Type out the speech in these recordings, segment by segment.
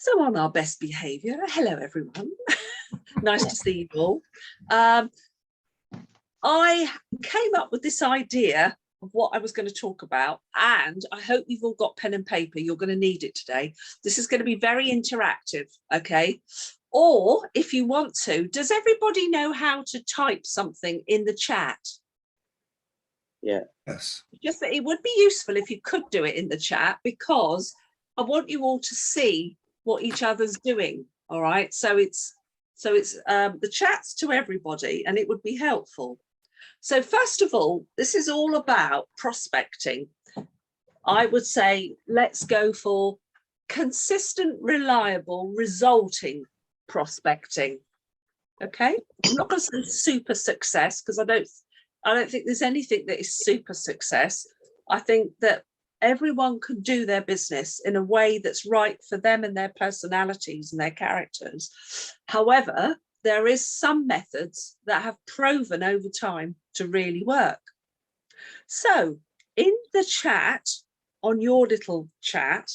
So on our best behaviour, hello everyone, nice to see you all. I came up with this idea of what I was going to talk about, and I hope you've all got pen and paper. You're going to need it today. This is going to be very interactive, okay? Or if you want to, does everybody know how to type something in the chat? Yeah. Yes. Just that it would be useful if you could do it in the chat, because I want you all to see what each other's doing. All right, so it's the chat's to everybody, and it would be helpful. So first of all, this is all about prospecting. I would say let's go for consistent, reliable, resulting prospecting. Okay, I'm not going to say super success, because I don't think there's anything that is super success. I think that everyone can do their business in a way that's right for them and their personalities and their characters. However, there is some methods that have proven over time to really work. So in the chat, on your little chat,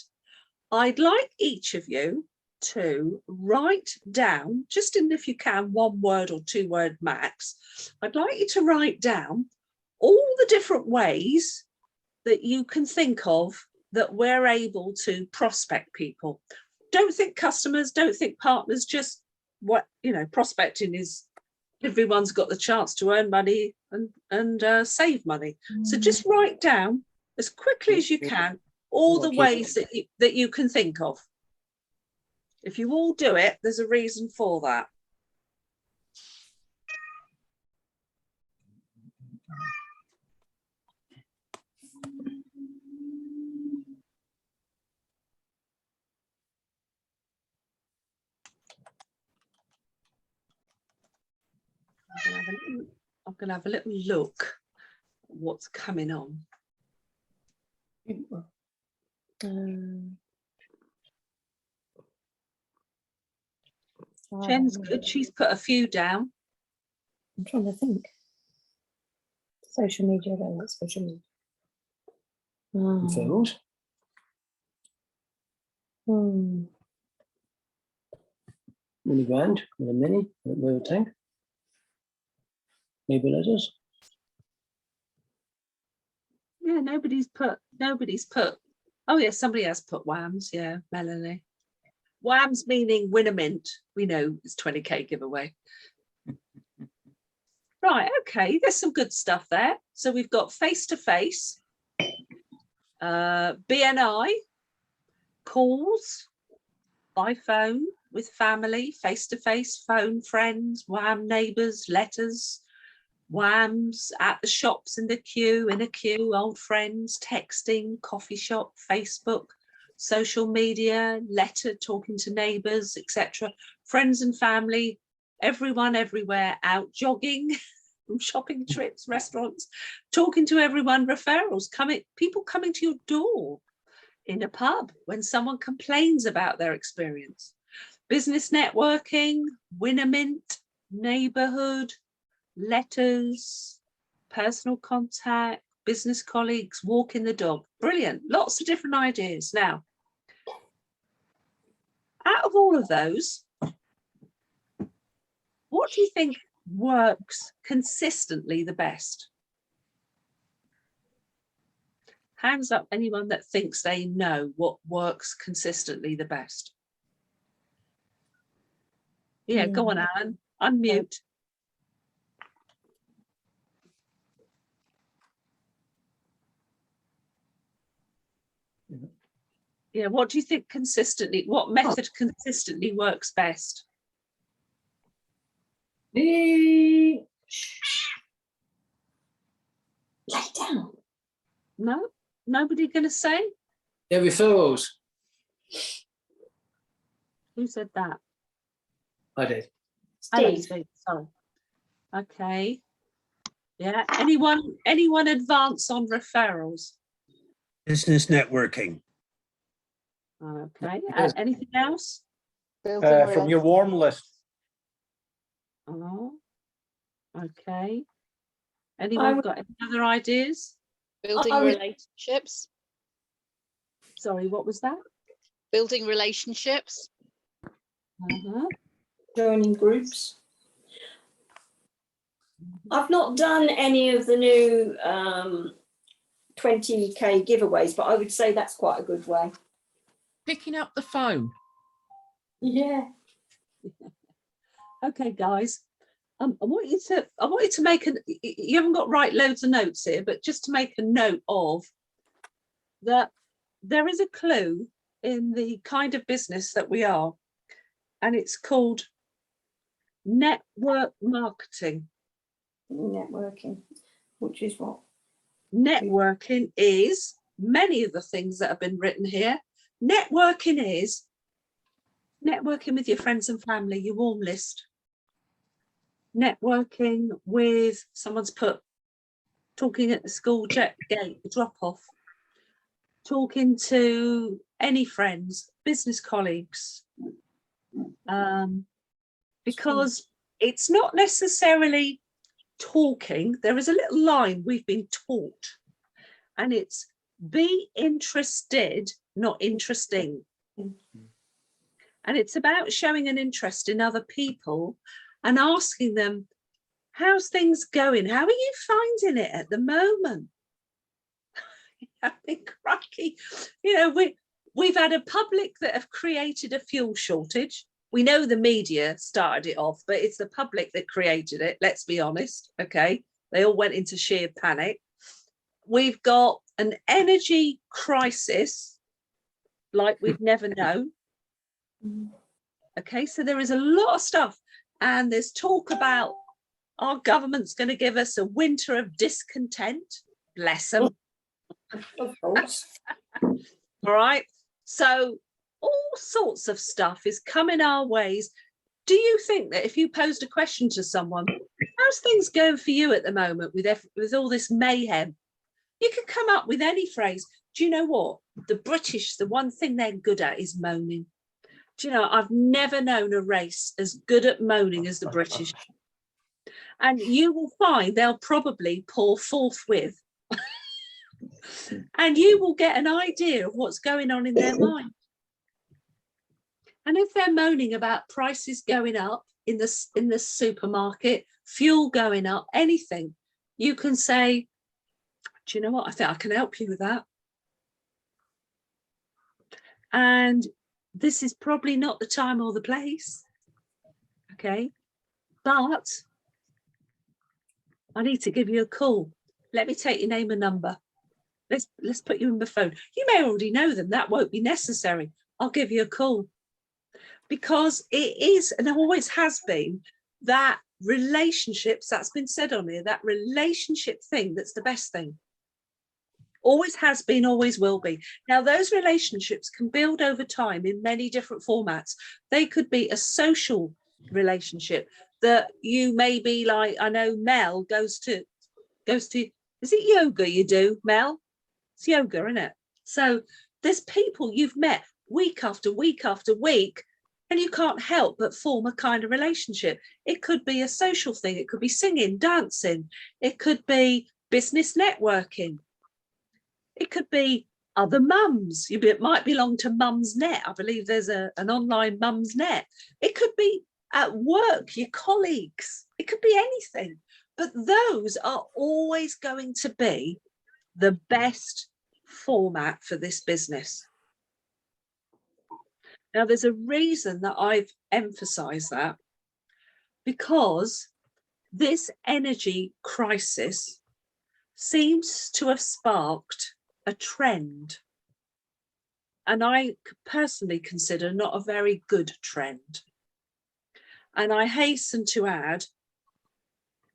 I'd like each of you to write down, just in, if you can, 1 word or 2 word max, I'd like you to write down all the different ways that you can think of that we're able to prospect people. Don't think customers, don't think partners, just what, you know, prospecting is, everyone's got the chance to earn money and save money. So just write down as quickly as you can all the ways that you can think of. If you all do it, there's a reason for that. I'm going to have a little look at what's coming on. Jen's good. She's put a few down. I'm trying to think. Social media, I don't like social media. Referrals. Mini brand with a mini, with a tank. Maybe letters. Yeah, nobody's put. Oh yeah, somebody has put WAMs. Yeah, Melanie. WAMs meaning win a mint. We know it's 20k giveaway. Right, okay, there's some good stuff there. So we've got face-to-face, BNI, calls, by phone, with family, face-to-face, phone, friends, WAM neighbours, letters, WAMs at the shops in a queue, old friends, texting, coffee shop, Facebook, social media, letter, talking to neighbours, etc. Friends and family, everyone, everywhere, out jogging, shopping trips, restaurants, talking to everyone, referrals, people coming to your door, in a pub when someone complains about their experience, business networking, win a mint, neighbourhood, letters, personal contact, business colleagues, walking the dog. Brilliant. Lots of different ideas. Now, out of all of those, what do you think works consistently the best? Hands up, anyone that thinks they know what works consistently the best. Yeah, go on, Alan. Unmute. Yeah, what do you think consistently, what method consistently works best? Lay down. No, nobody gonna say? Yeah, referrals. Who said that? I did. Steve. Sorry. Okay. Yeah, anyone advance on referrals? Business networking. Okay, anything else? From your warm list. Oh, okay. Anyone got any other ideas? Building relationships. Sorry, what was that? Building relationships. Joining groups. I've not done any of the new 20k giveaways, but I would say that's quite a good way. Picking up the phone. Yeah. Okay, guys. I want you to make you haven't got to write loads of notes here, but just to make a note of that there is a clue in the kind of business that we are, and it's called network marketing. Networking, which is what? Networking is many of the things that have been written here. Networking is networking with your friends and family, your warm list. Networking with, someone's put, talking at the school gate, the drop off, talking to any friends, business colleagues, because it's not necessarily talking. There is a little line we've been taught, and it's be interested, not interesting. And it's about showing an interest in other people and asking them, how's things going? How are you finding it at the moment? I think, crikey, you know, we've had a public that have created a fuel shortage. We know the media started it off, but it's the public that created it. Let's be honest. Okay. They all went into sheer panic. We've got an energy crisis like we've never known. Okay. So there is a lot of stuff, and there's talk about our government's going to give us a winter of discontent. Bless them. Of course. All right. So all sorts of stuff is coming our ways. Do you think that if you posed a question to someone, how's things going for you at the moment with all this mayhem, you could come up with any phrase. Do you know what? The British, the one thing they're good at is moaning. Do you know, I've never known a race as good at moaning as the British. And you will find they'll probably pour forthwith. And you will get an idea of what's going on in their mind. And if they're moaning about prices going up in the supermarket, fuel going up, anything, you can say, do you know what? I think I can help you with that. And this is probably not the time or the place. Okay. But I need to give you a call. Let me take your name and number. Let's put you in the phone. You may already know them. That won't be necessary. I'll give you a call. Because it is, and always has been, that relationships, that's been said on here, that relationship thing that's the best thing. Always has been, always will be. Now, those relationships can build over time in many different formats. They could be a social relationship that you may be like, I know Mel goes to, is it yoga you do, Mel? It's yoga, isn't it? So there's people you've met week after week after week, and you can't help but form a kind of relationship. It could be a social thing. It could be singing, dancing. It could be business networking. It could be other mums. You might belong to Mum's Net. I believe there's an online Mum's Net. It could be at work, your colleagues. It could be anything. But those are always going to be the best format for this business. Now, there's a reason that I've emphasized that, because this energy crisis seems to have sparked a trend, and I personally consider not a very good trend. And I hasten to add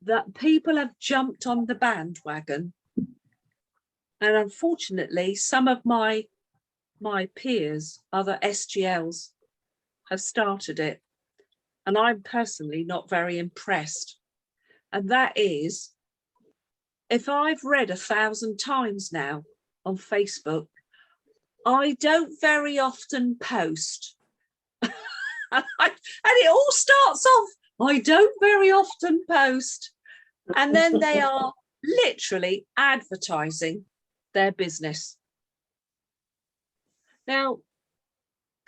that people have jumped on the bandwagon, and unfortunately some of my peers, other SGLs, have started it, and I'm personally not very impressed. And that is, if I've read 1,000 times now on Facebook, I don't very often post. And it all starts off, I don't very often post. And then they are literally advertising their business. Now,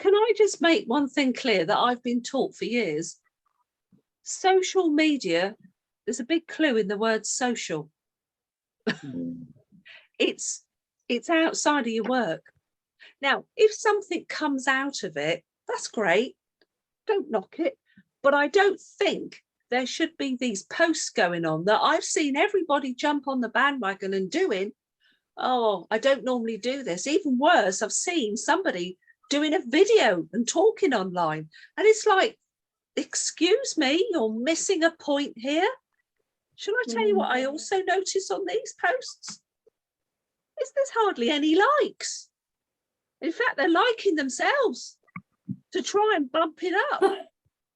can I just make one thing clear that I've been taught for years? Social media, there's a big clue in the word social. It's outside of your work. Now, if something comes out of it, that's great. Don't knock it. But I don't think there should be these posts going on that I've seen everybody jump on the bandwagon and doing. Oh, I don't normally do this. Even worse, I've seen somebody doing a video and talking online. And it's like, excuse me, you're missing a point here. Shall I tell you what I also notice on these posts? Is there's hardly any likes. In fact, they're liking themselves to try and bump it up.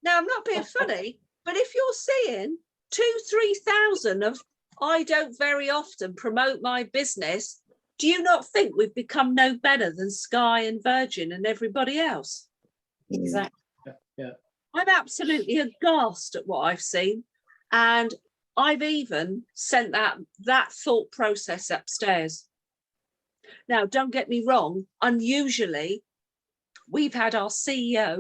Now, I'm not being funny, but if you're seeing 2,000-3,000 of I don't very often promote my business, do you not think we've become no better than Sky and Virgin and everybody else? Exactly. Yeah. I'm absolutely aghast at what I've seen. And I've even sent that thought process upstairs. Now, don't get me wrong, unusually, we've had our CEO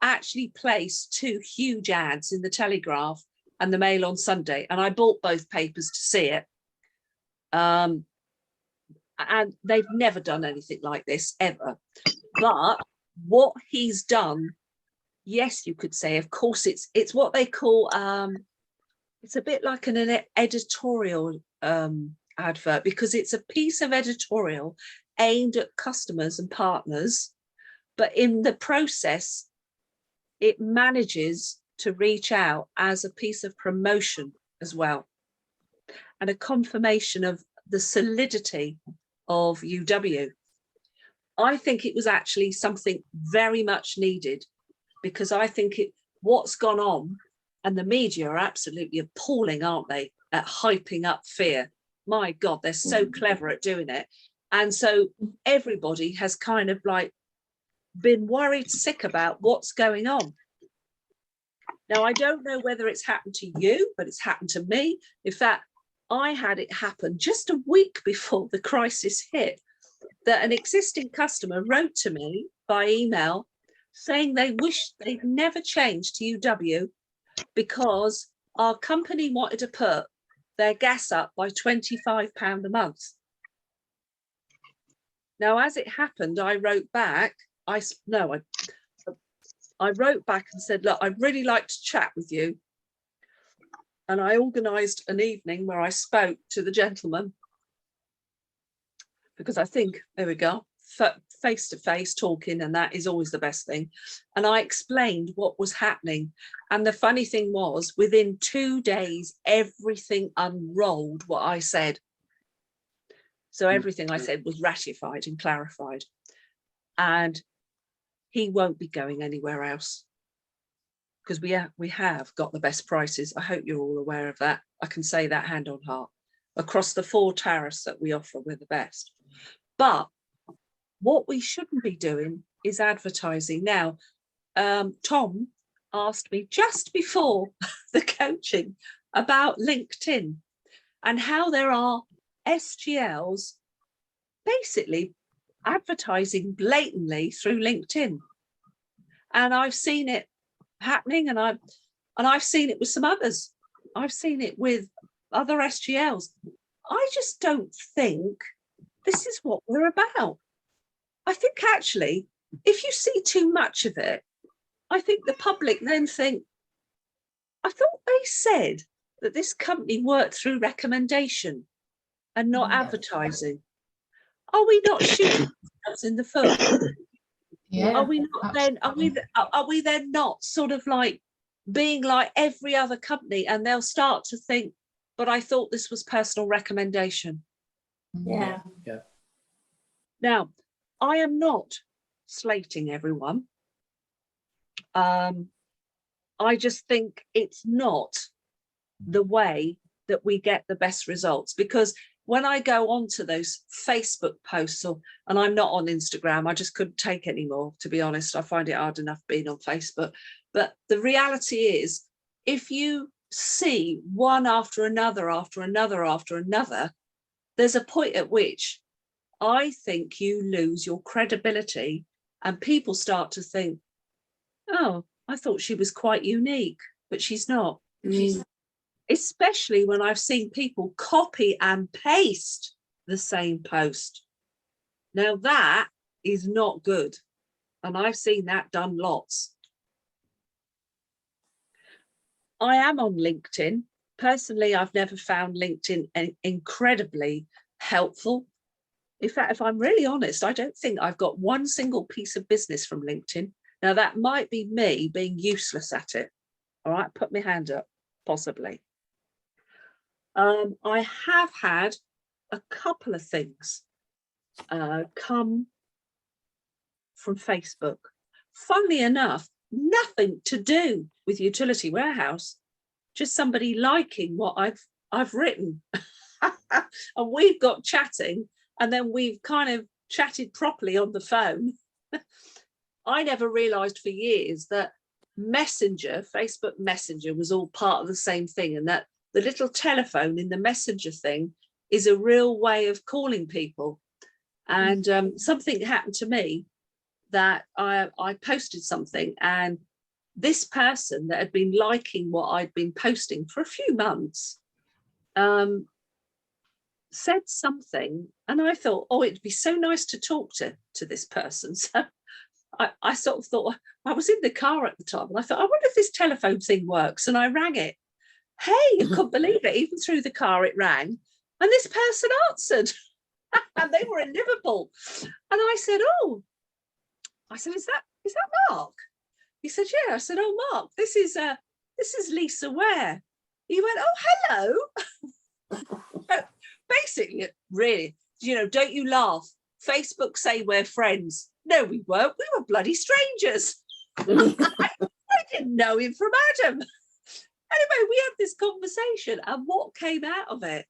actually place 2 huge ads in the Telegraph and the Mail on Sunday, and I bought both papers to see it. And they've never done anything like this ever. But what he's done, yes, you could say, of course, it's what they call, it's a bit like an editorial advert, because it's a piece of editorial aimed at customers and partners, but in the process, it manages to reach out as a piece of promotion as well, and a confirmation of the solidity of UW. I think it was actually something very much needed, because I think what's gone on, and the media are absolutely appalling, aren't they, at hyping up fear. My God, they're so clever at doing it. And so everybody has kind of like been worried sick about what's going on. Now, I don't know whether it's happened to you, but it's happened to me. In fact, I had it happen just a week before the crisis hit, that an existing customer wrote to me by email saying they wish they'd never changed to UW because our company wanted to put their gas up by £25 a month. Now, as it happened, I wrote back, I wrote back and said, look, I'd really like to chat with you. And I organised an evening where I spoke to the gentleman, because I think, there we go, face-to-face talking, and that is always the best thing. And I explained what was happening. And the funny thing was, within 2 days, everything unrolled what I said. So everything I said was ratified and clarified. And he won't be going anywhere else, because we have got the best prices. I hope you're all aware of that. I can say that hand on heart. Across the 4 tariffs that we offer, we're the best. But what we shouldn't be doing is advertising. Now, Tom asked me just before the coaching about LinkedIn and how there are SGLs basically advertising blatantly through LinkedIn. And I've seen it happening, and I've seen it with some others. I've seen it with other SGLs. I just don't think this is what we're about. I think actually, if you see too much of it, I think the public then think, I thought they said that this company worked through recommendation and not advertising. Are we not shooting ourselves in the foot? Yeah. Are we not then? Are we then not sort of like being like every other company, and they'll start to think, but I thought this was personal recommendation. Yeah. Now, I am not slating everyone. I just think it's not the way that we get the best results, because when I go onto those Facebook posts, and I'm not on Instagram, I just couldn't take anymore, to be honest. I find it hard enough being on Facebook. But the reality is, if you see one after another, there's a point at which I think you lose your credibility And people start to think, oh, I thought she was quite unique, but she's not. Especially when I've seen people copy and paste the same post. Now that is not good. And I've seen that done lots. I am on LinkedIn. Personally, I've never found LinkedIn incredibly helpful. In fact, if I'm really honest, I don't think I've got one single piece of business from LinkedIn. Now, that might be me being useless at it. All right, put my hand up, possibly. I have had a couple of things come from Facebook. Funnily enough, nothing to do with Utility Warehouse, just somebody liking what I've written. And we've got chatting, and then we've kind of chatted properly on the phone. I never realized for years that Messenger, Facebook Messenger, was all part of the same thing, and that the little telephone in the Messenger thing is a real way of calling people. And something happened to me that I posted something, and this person that had been liking what I'd been posting for a few months said something, and I thought, oh, it'd be so nice to talk to this person. So I sort of thought, I was in the car at the time, and I thought, I wonder if this telephone thing works. And I rang it. Hey, I couldn't believe it. Even through the car, it rang, and this person answered. And they were in Liverpool. And I said, oh, is that Mark? He said, yeah. I said, oh, Mark, this is Lisa Ware. He went, oh, hello. Basically, really, don't you laugh. Facebook say we're friends. No, we weren't. We were bloody strangers. I didn't know him from Adam. Anyway, we had this conversation, and what came out of it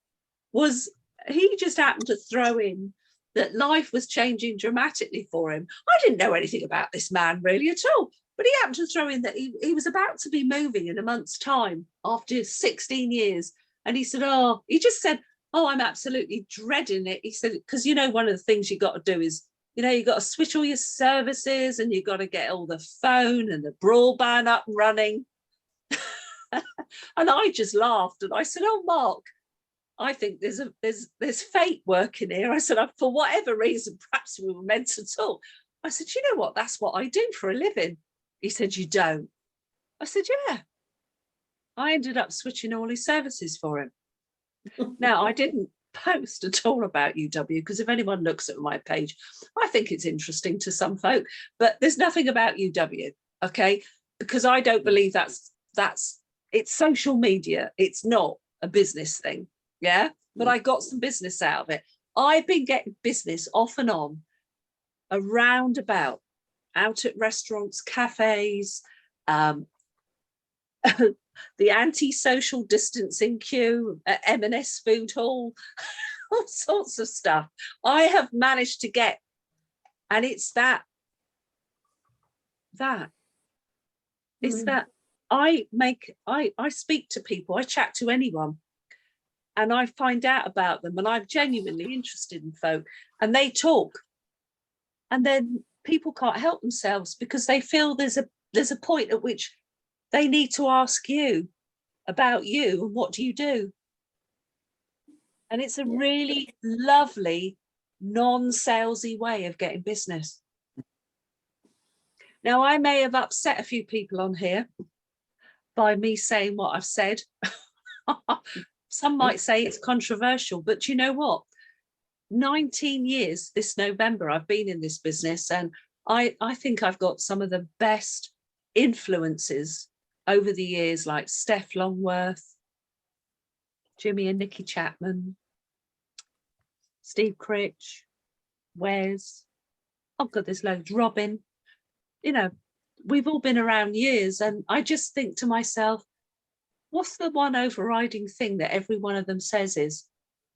was he just happened to throw in that life was changing dramatically for him. I didn't know anything about this man really at all, but he happened to throw in that he was about to be moving in a month's time after 16 years. And he said, he just said, oh, I'm absolutely dreading it. He said, because, one of the things you got to do is, you got to switch all your services, and you got to get all the phone and the broadband up and running. And I just laughed, and I said, oh, Mark, I think there's fate working here. I said, for whatever reason, perhaps we were meant to talk. I said, you know what? That's what I do for a living. He said, you don't? I said, yeah. I ended up switching all his services for him. Now, I didn't post at all about UW, because if anyone looks at my page, I think it's interesting to some folk, but there's nothing about UW, okay? Because I don't believe it's social media. It's not a business thing. Yeah, but I got some business out of it. I've been getting business off and on around about, out at restaurants, cafes, the anti-social distancing queue at M&S Food Hall, all sorts of stuff. I have managed to get, and it's that. It's that I speak to people, I chat to anyone, and I find out about them, and I'm genuinely interested in folk, and they talk, and then people can't help themselves because they feel there's a point at which they need to ask you about you and what do you do. And it's a really lovely, non-salesy way of getting business. Now, I may have upset a few people on here by me saying what I've said. Some might say it's controversial, but you know what? 19 years this November I've been in this business, and I think I've got some of the best influences over the years, like Steph Longworth, Jimmy and Nikki Chapman, Steve Critch, Wes, oh God, there's loads, Robin. We've all been around years, and I just think to myself, what's the one overriding thing that every one of them says is,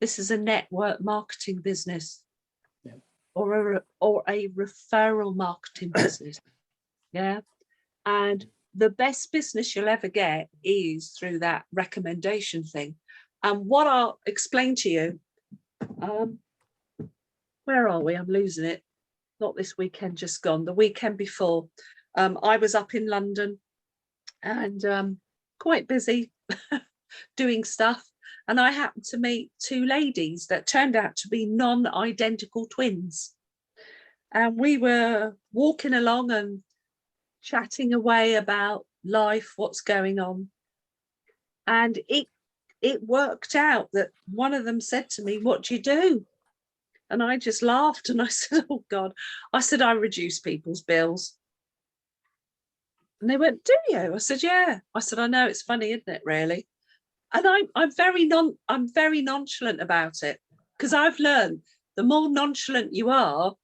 this is a network marketing business, or a referral marketing business. Yeah. And the best business you'll ever get is through that recommendation thing. And what I'll explain to you, where are we? I'm losing it. not this weekend just gone, the weekend before, I was up in London and quite busy doing stuff. And I happened to meet two ladies that turned out to be non-identical twins. And we were walking along and chatting away about life, what's going on. And it worked out that one of them said to me, "What do you do?" And I just laughed and I said, "Oh God," I said, "I reduce people's bills." And they went, "Do you?" I said, "Yeah." I said, "I know, it's funny, isn't it, really?" And I'm very nonchalant about it, because I've learned the more nonchalant you are,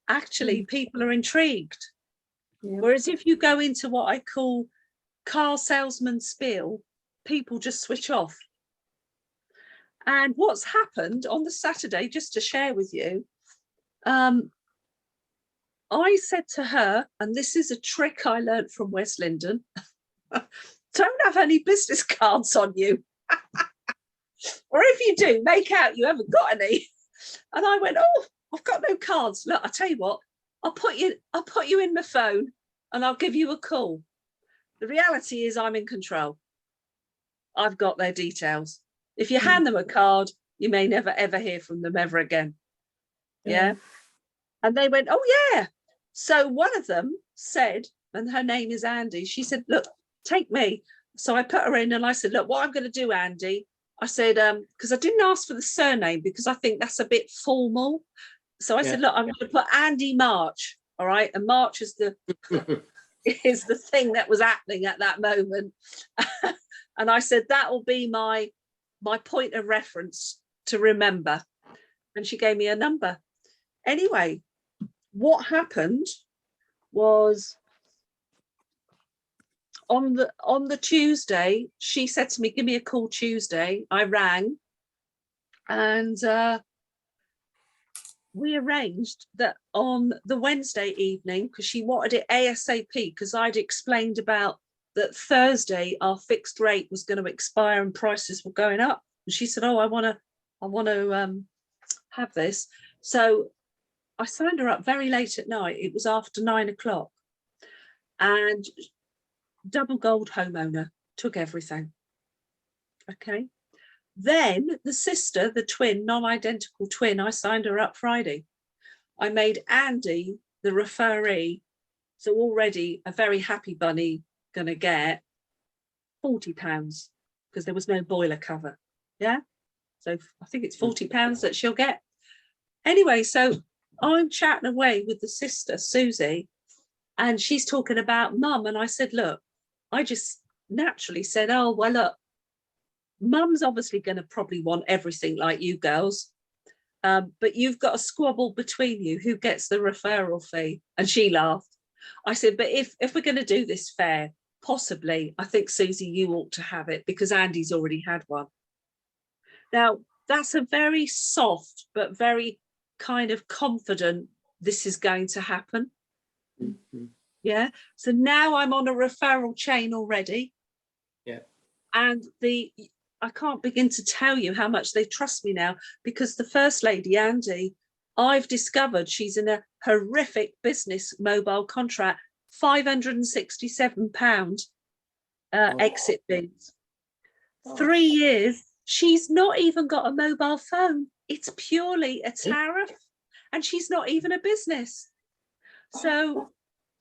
actually people are intrigued. Yeah. Whereas if you go into what I call car salesman spiel, people just switch off. And what's happened on the Saturday, just to share with you, I said to her, and this is a trick I learned from West Linden, don't have any business cards on you. Or if you do, make out you haven't got any. And I went, "Oh, I've got no cards. Look, I'll tell you what, I'll put you in my phone and I'll give you a call." The reality is I'm in control. I've got their details. If you hand them a card, you may never, ever hear from them ever again. Yeah. And they went, "Oh, yeah." So one of them said, and her name is Andy, she said, "Look, take me." So I put her in and I said, "Look, what I'm going to do, Andy," I said, because I didn't ask for the surname because I think that's a bit formal. So I said, "Look, I'm going to put Andy March." All right. And March is the is the thing that was happening at that moment. And I said, "That will be my point of reference to remember." And she gave me a number. Anyway, what happened was on the Tuesday, she said to me, "Give me a call Tuesday." I rang and we arranged that on the Wednesday evening, because she wanted it ASAP, because I'd explained about that Thursday our fixed rate was going to expire and prices were going up. And she said, "Oh, I want to have this." So I signed her up very late at night. It was after 9 o'clock. And double gold homeowner, took everything. Okay. Then the sister, the twin, non-identical twin, I signed her up Friday. I made Andy the referee. So already a very happy bunny going to get £40 because there was no boiler cover. Yeah. So I think it's £40 that she'll get. Anyway, so I'm chatting away with the sister, Susie, and she's talking about Mum. And I said, "Look," I just naturally said, "Oh, well, look, Mum's obviously going to probably want everything like you girls. But you've got a squabble between you who gets the referral fee." And she laughed. I said, "But if we're going to do this fair, possibly, I think, Susie, you ought to have it because Andy's already had one." Now, that's a very soft, but very kind of confident, this is going to happen. Yeah. So now I'm on a referral chain already. Yeah. And I can't begin to tell you how much they trust me now, because the first lady, Andy, I've discovered she's in a horrific business mobile contract, £567 exit fees. 3 years. She's not even got a mobile phone. It's purely a tariff, and she's not even a business. So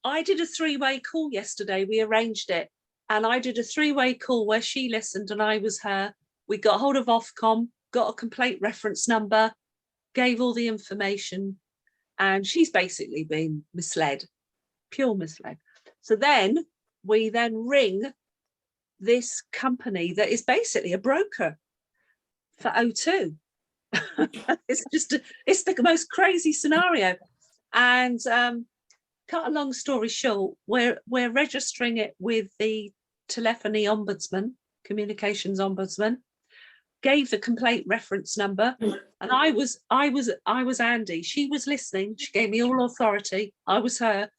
I did a 3-way call yesterday. We arranged it. And I did a 3-way call where she listened and I was her. We got hold of Ofcom, got a complaint reference number, gave all the information, and she's basically been misled, pure misled. So then we ring this company that is basically a broker for O2. It's the most crazy scenario. And cut a long story short, we're registering it with the telephony ombudsman, communications ombudsman, gave the complaint reference number, and I was Andy. She was listening. She gave me all authority. I was her.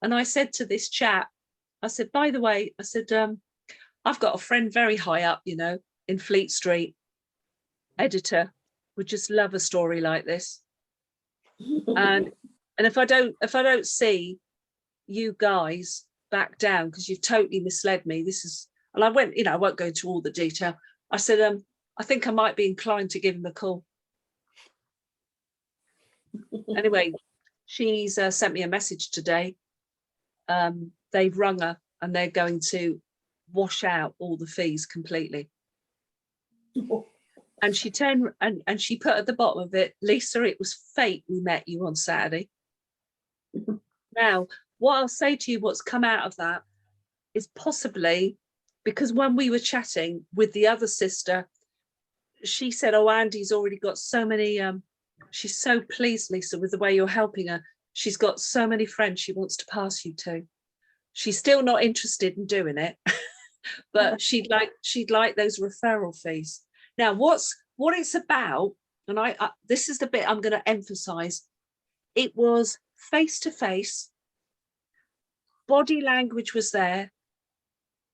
And I said to this chap, I said, "By the way," I said, "I've got a friend very high up, in Fleet Street, editor, would just love a story like this." And And if I don't see you guys back down, because you've totally misled me, and I went, I won't go into all the detail. I said, I think I might be inclined to give him a call. Anyway, she's sent me a message today. They've rung her and they're going to wash out all the fees completely. And she turned and she put at the bottom of it, Lisa, it was fate we met you on Saturday. Now, what I'll say to you, what's come out of that is possibly because when we were chatting with the other sister, she said, oh, Andy's already got so many, she's so pleased, Lisa, with the way you're helping her. She's got so many friends she wants to pass you to. She's still not interested in doing it, but she'd like those referral fees. Now, what it's about, and I this is the bit I'm going to emphasize, it was face-to-face, body language was there.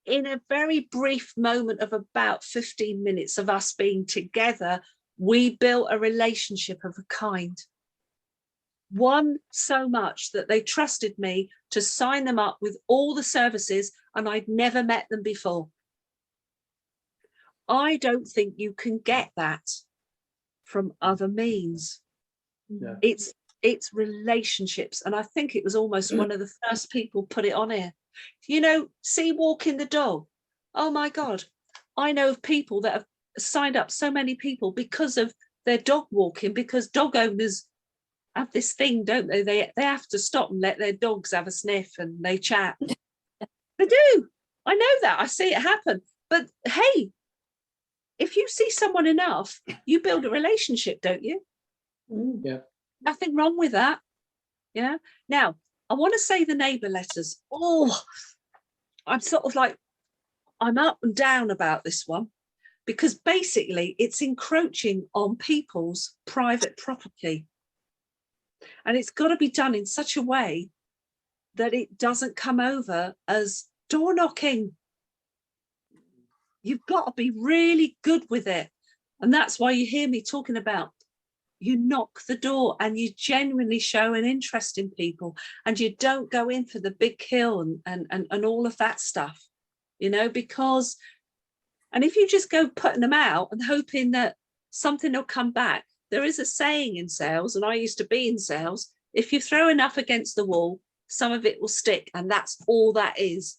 In a very brief moment of about 15 minutes of us being together, we built a relationship of a kind. One so much that they trusted me to sign them up with all the services, and I'd never met them before. I don't think you can get that from other means. Yeah. It's relationships, and I think it was almost one of the first people put it on here. See walking the dog. Oh my God, I know of people that have signed up, so many people, because of their dog walking, because dog owners have this thing, don't they? They have to stop and let their dogs have a sniff and they chat. They do. I know that. I see it happen. But hey, if you see someone enough, you build a relationship, don't you? Yeah. Nothing wrong with that. Yeah. Now, I want to say the neighbour letters. Oh, I'm sort of like, I'm up and down about this one, because basically it's encroaching on people's private property. And it's got to be done in such a way that it doesn't come over as door knocking. You've got to be really good with it. And that's why you hear me talking about, you knock the door and you genuinely show an interest in people, and you don't go in for the big kill and all of that stuff, because, and if you just go putting them out and hoping that something will come back, there is a saying in sales, and I used to be in sales, if you throw enough against the wall, some of it will stick, and that's all that is.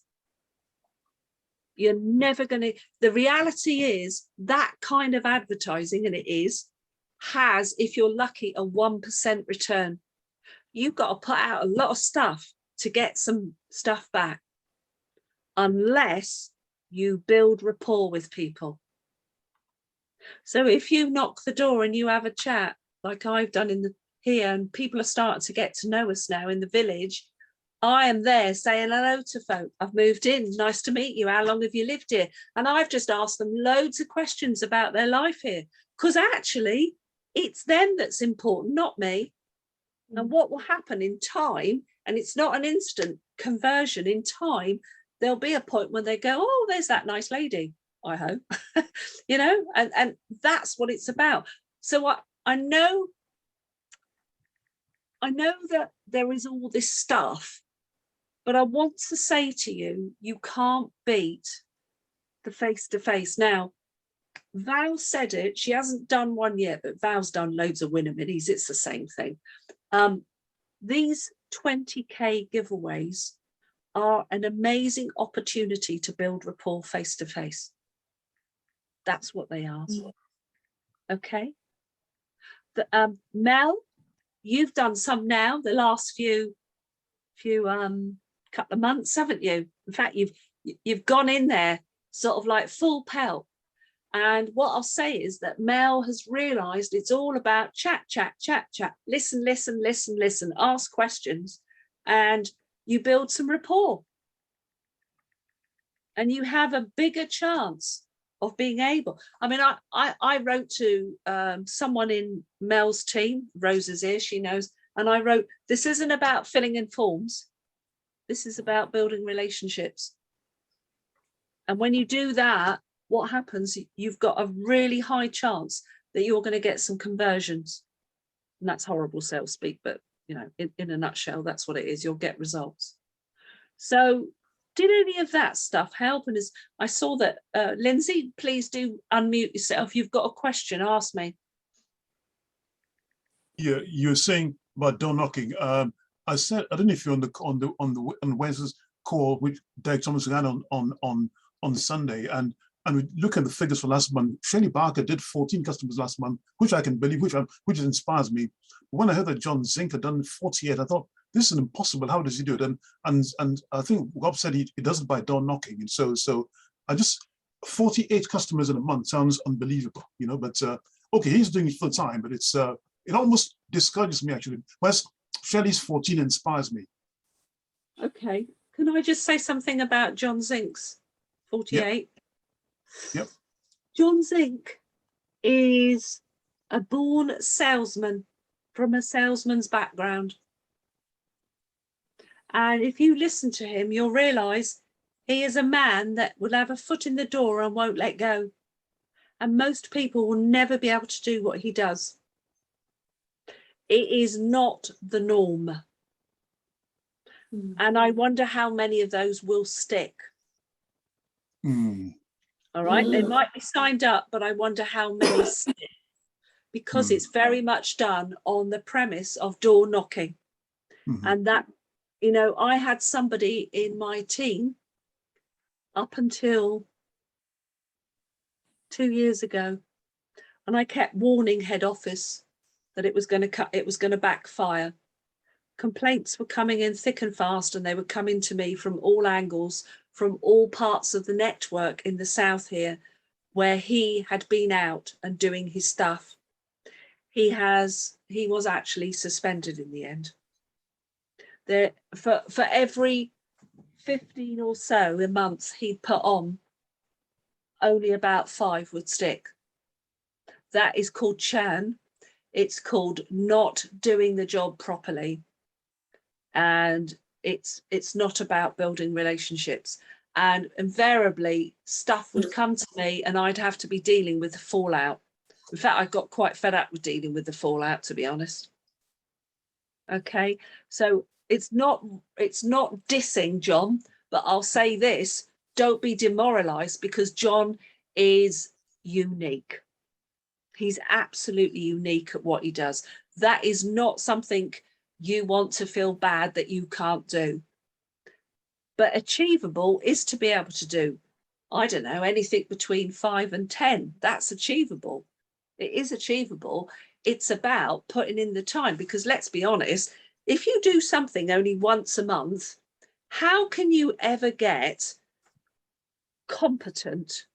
You're never going to, the reality is that kind of advertising, and it has, if you're lucky, a 1% return. You've got to put out a lot of stuff to get some stuff back, unless you build rapport with people. So if you knock the door and you have a chat, like I've done here, and people are starting to get to know us now in the village, I am there saying hello to folk. I've moved in. Nice to meet you. How long have you lived here? And I've just asked them loads of questions about their life here, because actually it's them that's important, not me. And what will happen in time, and it's not an instant conversion, in time, there'll be a point when they go, oh, there's that nice lady, I hope, and that's what it's about. So I know that there is all this stuff, but I want to say to you, you can't beat the face-to-face. Now, Val said it, she hasn't done one yet, but Val's done loads of winner minis. It's the same thing. These 20k giveaways are an amazing opportunity to build rapport face-to-face. That's what they are. Okay. Mel, you've done some now the last few couple of months, haven't you? In fact, you've gone in there sort of like full pelt. And what I'll say is that Mel has realized it's all about chat, listen, ask questions, and you build some rapport. And you have a bigger chance of being able. I mean, I wrote to someone in Mel's team, Rosa's here, she knows, and I wrote, this isn't about filling in forms. This is about building relationships. And when you do that, what happens? You've got a really high chance that you're going to get some conversions. And that's horrible sales speak, but you know, in a nutshell, that's what it is. You'll get results. So did any of that stuff help? And as I saw that, Lindsay, please do unmute yourself. You've got a question, ask me. Yeah, you're saying about door knocking. I said, I don't know if you're on Wednesday's call, which Derek Thomas had on Sunday, and we look at the figures for last month. Shelley Barker did 14 customers last month, which I can believe, which inspires me. When I heard that John Zink had done 48, I thought, this is impossible. How does he do it? And I think Rob said he does it by door knocking. And so I just 48 customers in a month sounds unbelievable, you know. But okay, he's doing it full time, but it's it almost discourages me actually. Whereas Shelley's 14 inspires me. Okay, can I just say something about John Zink's 48? Yep. John Zink is a born salesman from a salesman's background. And if you listen to him, you'll realise he is a man that will have a foot in the door and won't let go. And most people will never be able to do what he does. It is not the norm. And I wonder how many of those will stick. All right, they might be signed up, but I wonder how many stick, because it's very much done on the premise of door knocking. And that, you know, I had somebody in my team up until 2 years ago, and I kept warning head office that it was going to backfire. Complaints were coming in thick and fast, and they were coming to me from all angles, from all parts of the network in the south here, where he had been out and doing his stuff. He was actually suspended in the end. There, for every 15 or so a month he'd put on, only about 5 would stick. That is called churn. It's called not doing the job properly. And it's not about building relationships. And invariably stuff would come to me and I'd have to be dealing with the fallout. In fact, I got quite fed up with dealing with the fallout, to be honest. Okay, so it's not dissing John, but I'll say this: don't be demoralized, because John is unique. He's absolutely unique at what he does. That is not something you want to feel bad that you can't do. But achievable is to be able to do, I don't know, anything between 5 and 10. That's achievable. It is achievable. It's about putting in the time, because let's be honest, if you do something only once a month, how can you ever get competent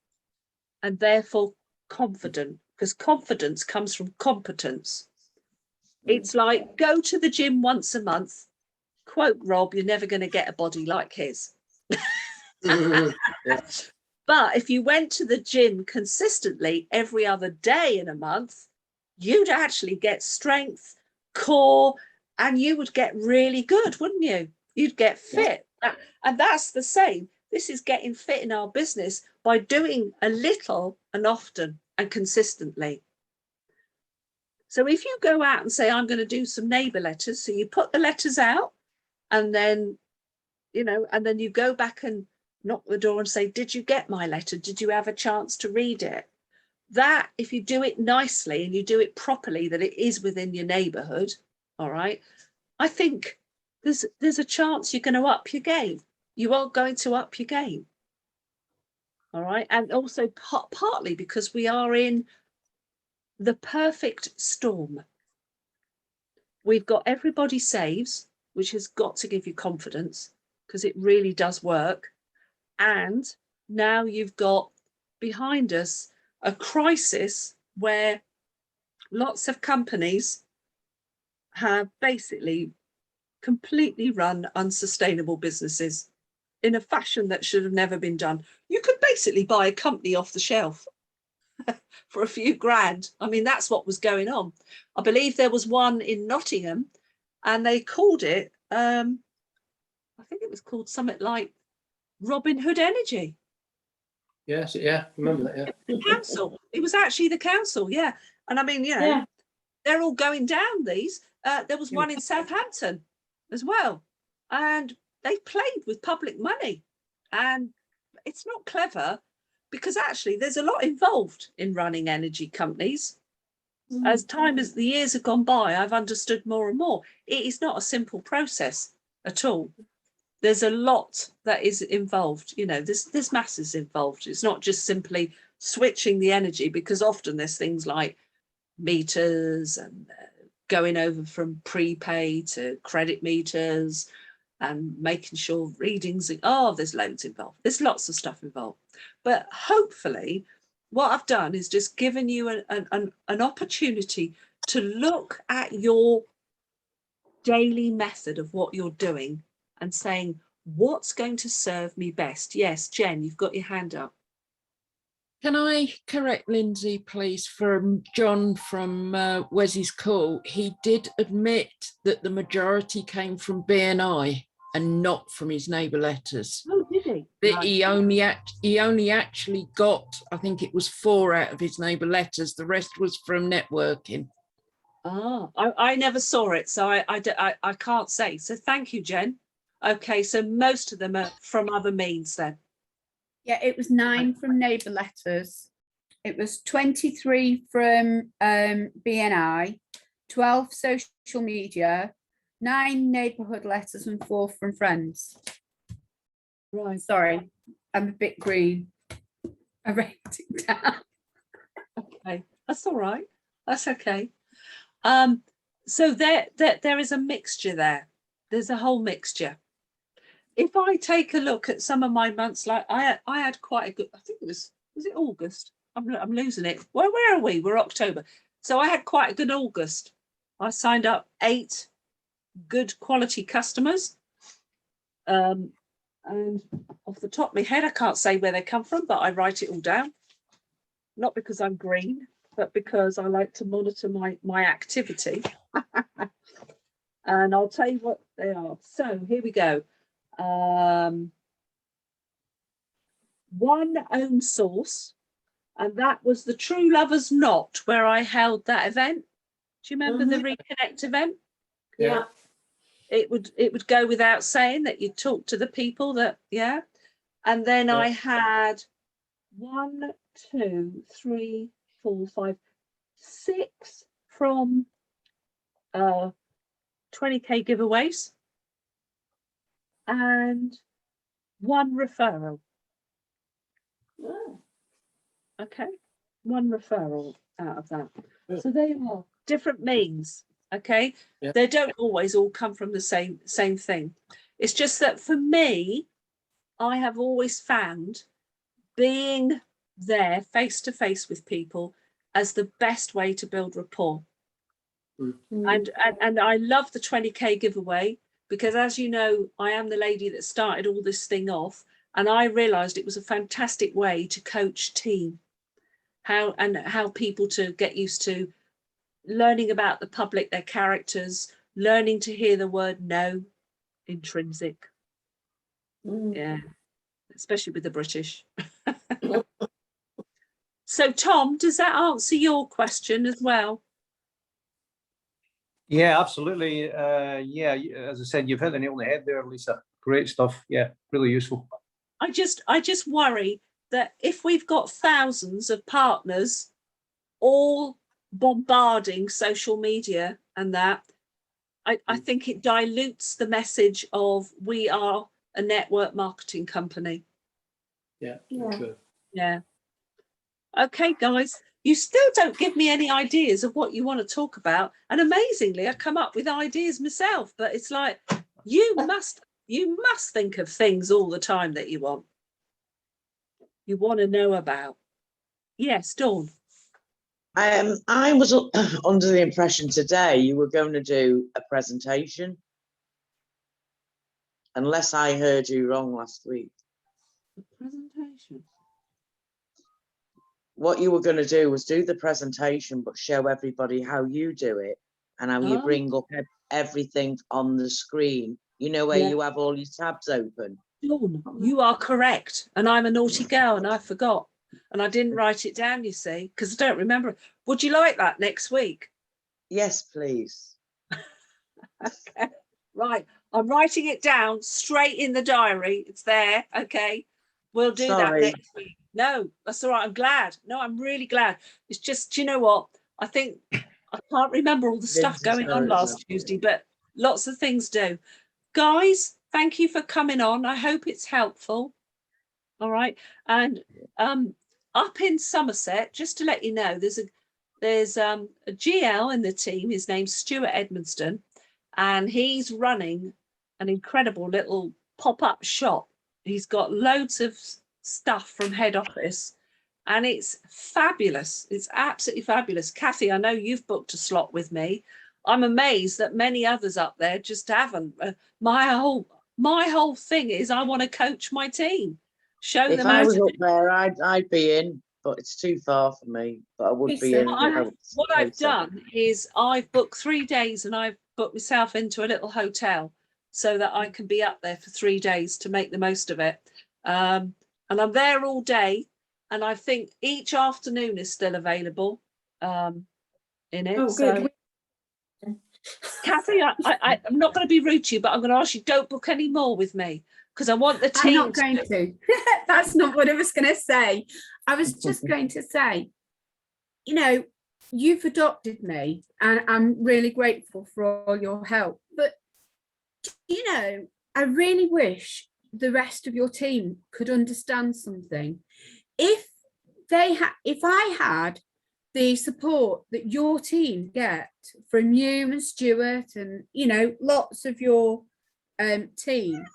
and therefore confident? Because confidence comes from competence. It's like, go to the gym once a month. Quote Rob, you're never going to get a body like his. But if you went to the gym consistently every other day in a month, you'd actually get strength, core, and you would get really good, wouldn't you? You'd get fit. And that's the same. This is getting fit in our business by doing a little and often and consistently. So if you go out and say, I'm going to do some neighbour letters, so you put the letters out, and then, you know, and then you go back and knock the door and say, did you get my letter? Did you have a chance to read it? That, if you do it nicely and you do it properly, that it is within your neighbourhood, all right, I think there's a chance you're going to up your game. You are going to up your game. All right. And also partly because we are in the perfect storm. We've got everybody saves, which has got to give you confidence, because it really does work. And now you've got behind us a crisis where lots of companies have basically completely run unsustainable businesses in a fashion that should have never been done. You could basically buy a company off the shelf for a few grand. I mean, that's what was going on. I believe there was one in Nottingham, and they called it, I think it was called something like Robin Hood Energy. Yes, yeah, remember that, yeah. The council. It was actually the council, yeah. And I mean, you know, they're all going down these. there was one in Southampton as well, and they played with public money, and it's not clever because actually there's a lot involved in running energy companies. As the years have gone by, I've understood more and more. It is not a simple process at all. There's a lot that is involved. You know, there's masses involved. It's not just simply switching the energy, because often there's things like meters and going over from prepaid to credit meters and making sure readings. There's loads involved. There's lots of stuff involved. But hopefully, what I've done is just given you an opportunity to look at your daily method of what you're doing and saying, what's going to serve me best? Yes, Jen, you've got your hand up. Can I correct Lindsay, please, from John from Wesley's call? He did admit that the majority came from BNI and not from his neighbour letters. Oh, did he? That Right. he only actually got, I think it was 4 out of his neighbour letters. The rest was from networking. I never saw it, so I can't say. So thank you, Jen. Okay, so most of them are from other means then. Yeah, it was 9 from neighbour letters. It was 23 from BNI, 12 social media, 9 neighbourhood letters and 4 from friends. Right. Sorry, I'm a bit green. I wrote it down. Okay, that's all right. That's okay. So there is a mixture there. There's a whole mixture. If I take a look at some of my months, like I had quite a good, I think it was it August? I'm losing it. Well, where are we? We're October. So I had quite a good August. I signed up 8 good quality customers. And off the top of my head, I can't say where they come from, but I write it all down. Not because I'm green, but because I like to monitor my activity. And I'll tell you what they are. So here we go. One own source, and that was the True Lovers Knot, where I held that event. Do you remember the Reconnect event? Yeah. It would go without saying that you talk to the people that, yeah. And then I had 1, 2, 3, 4, 5, 6 from 20k giveaways and 1 referral. Okay, 1 referral out of that. So there you are, different means. Okay, they don't always all come from the same thing. It's just that for me, I have always found being there face to face with people as the best way to build rapport. And I love the 20k giveaway because, as you know, I am the lady that started all this thing off, and I realized it was a fantastic way to coach team, how people to get used to learning about the public, their characters, learning to hear the word no, intrinsic. Yeah, especially with the British. So Tom, does that answer your question as well? Yeah, absolutely. Yeah, as I said, you've hit the nail on the head there, Lisa. Great stuff. Yeah, really useful. I just worry that if we've got thousands of partners all bombarding social media and that, I think it dilutes the message of we are a network marketing company. Yeah. True. Yeah. Okay, guys, you still don't give me any ideas of what you want to talk about. And amazingly, I come up with ideas myself, but it's like, you must think of things all the time that you want to know about. Yes, Dawn. I was under the impression today you were going to do a presentation, unless I heard you wrong last week. The presentation. What you were going to do was do the presentation, but show everybody how you do it and how you bring up everything on the screen. You know, where you have all your tabs open. Dawn, you are correct. And I'm a naughty girl and I forgot. And I didn't write it down, you see, because I don't remember. Would you like that next week? Yes, please. Okay. Right, I'm writing it down straight in the diary. It's there. Okay, we'll do that Sorry. next week. No, that's all right. I'm glad. No, I'm really glad. It's just, do you know what? I think I can't remember all the stuff Lindsay's going on notes last Tuesday, but lots of things do. Guys, thank you for coming on. I hope it's helpful. All right, and up in Somerset, just to let you know, there's a GL in the team. His name's Stuart Edmonston, and he's running an incredible little pop-up shop. He's got loads of stuff from head office, and it's fabulous. It's absolutely fabulous. Kathy, I know you've booked a slot with me. I'm amazed that many others up there just haven't. My whole thing is I want to coach my team, show If them I how was to up there, I'd be in, but it's too far for me. But I would be Lisa, in. if I was what I've closer. done is I've booked 3 days and I've booked myself into a little hotel so that I can be up there for 3 days to make the most of it. And I'm there all day, and I think each afternoon is still available in it. Oh, So, good. Kathy, I'm not going to be rude to you, but I'm going to ask you, don't book any more with me because I want the I'm team. not going to. That's not what I was going to say. I was just going to say, you know, you've adopted me and I'm really grateful for all your help. But, you know, I really wish the rest of your team could understand something. If I had the support that your team get from you and Stuart and, you know, lots of your team,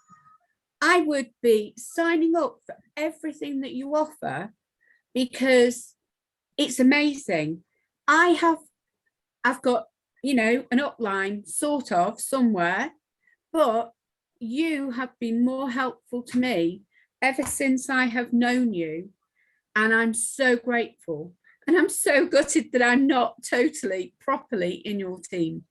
I would be signing up for everything that you offer because it's amazing. I've got, you know, an upline sort of somewhere, but you have been more helpful to me ever since I have known you. And I'm so grateful. And I'm so gutted that I'm not totally properly in your team.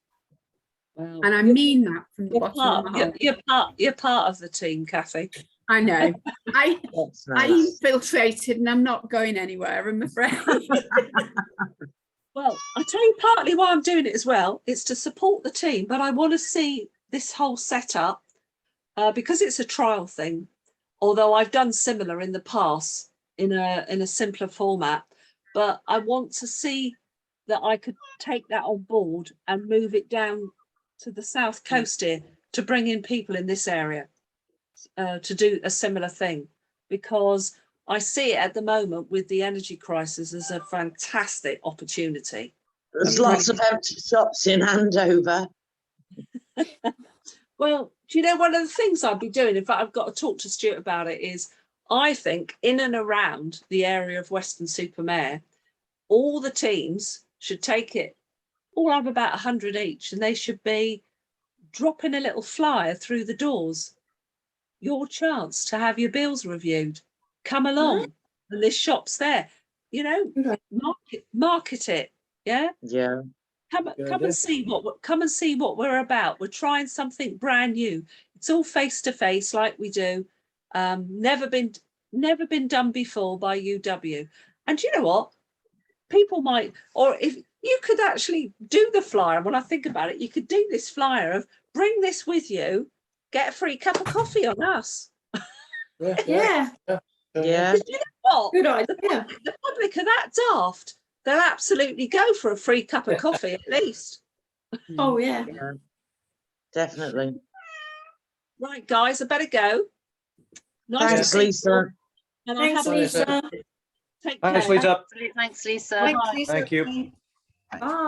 Well, And I mean that from the you're bottom of my heart. you're part of the team, Kathy. I know. That's I nice. infiltrated and I'm not going anywhere, I'm afraid. Well, I tell you partly why I'm doing it as well. It's to support the team, but I want to see this whole setup because it's a trial thing. Although I've done similar in the past in a simpler format, but I want to see that I could take that on board and move it down to the south coast here to bring in people in this area to do a similar thing, because I see it at the moment with the energy crisis as a fantastic opportunity. There's lots of empty shops in Andover. Well, do you know, one of the things I'd be doing, in fact, I've got to talk to Stuart about it, is I think in and around the area of Weston-super-Mare, all the teams should take it, all have about 100 each, and they should be dropping a little flyer through the doors. Your chance to have your bills reviewed. Come along, and this shop's there. You know, market it. Yeah. Yeah. Come and see what we're about. We're trying something brand new. It's all face to face like we do. Never been done before by UW. And you know what? People might, or if you could actually do the flyer, when I think about it, you could do this flyer of bring this with you, get a free cup of coffee on us. Yeah. Yeah. You know what? Good idea. The public are that daft. They'll absolutely go for a free cup of coffee at least. Oh, yeah. Yeah. Definitely. Right, guys, I better go. Nice Thanks, to see Lisa. you. And I Thanks, have Lisa. Take Thanks, care. Lisa. Thanks, Lisa. Thanks, Lisa. Thank you. Bye.